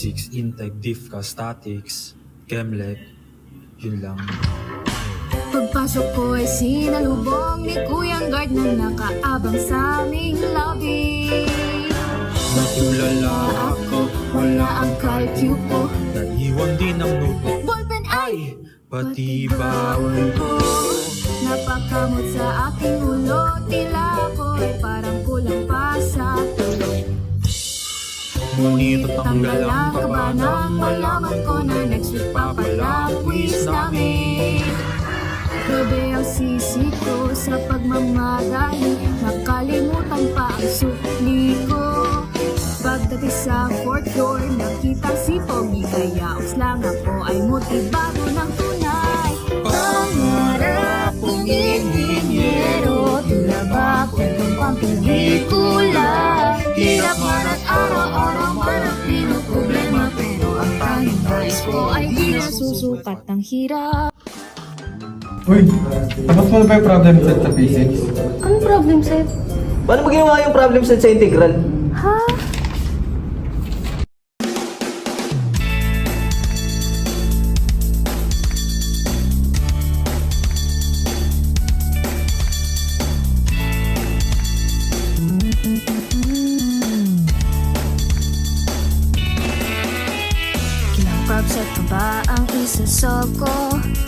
basics, in-type, diff ka, statics, chemlec, yun lang. Pagpasok ko ay sinalubong ni Kuyang Guard na nakaabang sa aming lobby. Natulala ako, Wala ang calcue ko, naiwan din ang notebook. ballpen ay Pati bawal ko. napakamot sa aking ulo. Tila ako ay parang kulang pa sa tulog. Ngunit tanggal ang Tanggal kaba ang nang malaman ko na next week pa pala quiz namin. Grabe ang sisi ko sa pagmamadali, nakalimutan pa ang sukli ko. Pagdating sa fourth floor, nakita si Pogi, kaya lang ako ay motivado ng tunay. Pangarap kong inhinyero, tila ba kwentong pampelikula? Hirap man at araw-araw man ang pinoproblema, pero ang tanging nais ko ay di na susukat ng hirap. Uy, tapos mo na ba yung problem set sa physics? Anong problem set? Paano mo ginawa yung problem set sa integral? Ha? Ilang subset pa ba ang isasolve ko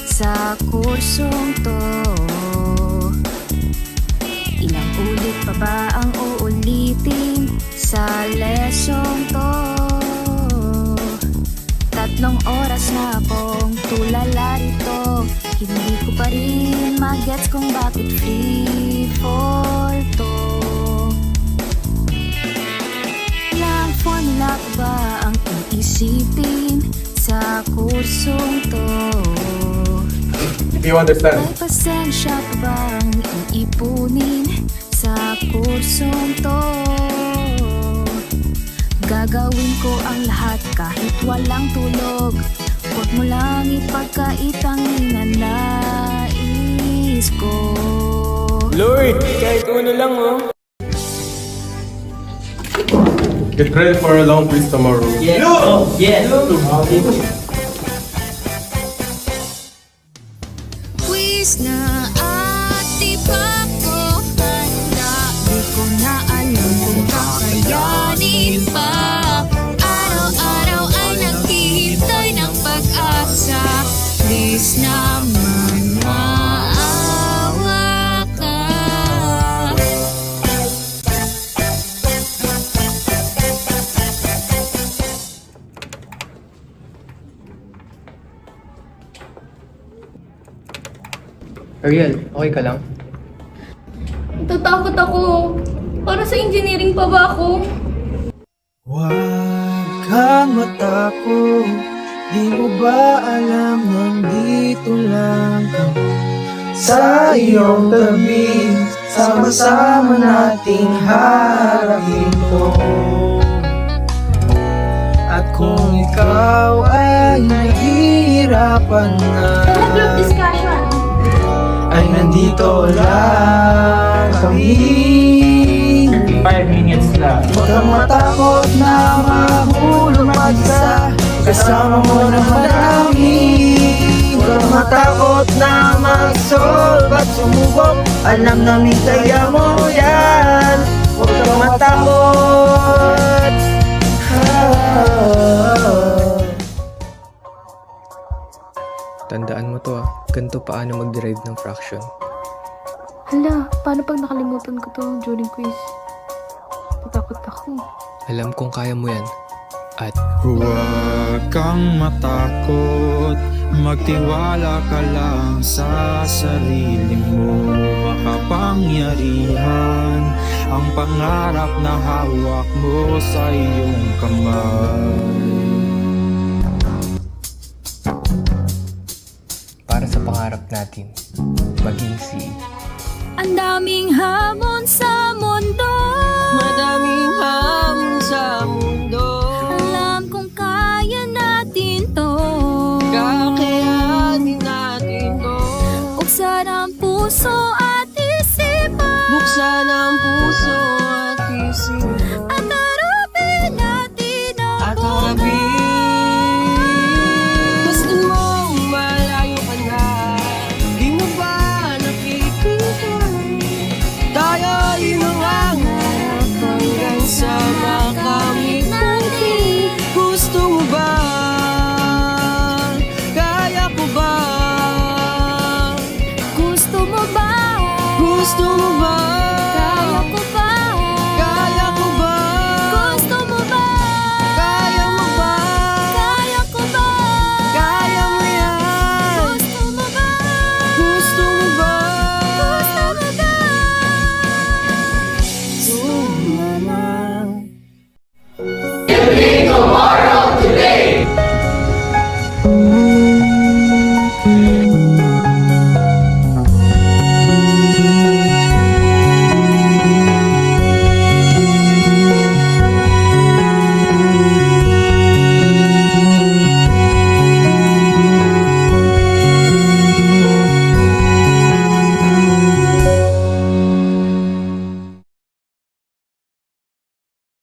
sa kursong to? Ilang ulit pa ba ang uulitin sa lesson to? 3 oras na akong tulala rito, hindi ko pa rin magets kung bakit free fall to. Ilang formula pa ba ang iisipin sa kursong to? If you understand. May pasensya pa bang iipunin sa kursong to? Gagawin ko ang lahat kahit walang tulog. Huwag mo lang ipagkait ang ninanais ko. Lord, kahit uno lang oh. Get ready for a long quiz tomorrow. Yes. Oh, yes. Quiz na at di pa ko handa, di ko na alam kung kakayanin pa. Araw-araw ay naghihintay ng pag-asa. Please naman maawa ka. Ariel, okay ka lang? Natatakot ako. Para sa engineering pa ba ako? Huwag kang matakot, di mo ba alam nandito lang kami sa iyong tabi, sama-sama nating harapin to. At kung ikaw ay nahihirapan na, Group discussion. ay nandito lang kami. 5 minutes lang. Huwag kang matakot na mahulog mag-isa, kasama mo naman namin. Huwag kang matakot na mag-solve at sumubok, alam namin kaya mo yan. Huwag kang matakot. Tandaan mo to ganito paano mag-derive ng fraction. Hala, paano pag nakalimutan ko to during quiz? Natakot ako. Alam kong kaya mo yan. At Huwag kang matakot, magtiwala ka lang sa sarili mo. Makapangyarihan ang pangarap na hawak mo sa iyong kamay. para sa pangarap natin, maging si Ang daming hamon sa mundo, Madaming hamon sa mundo,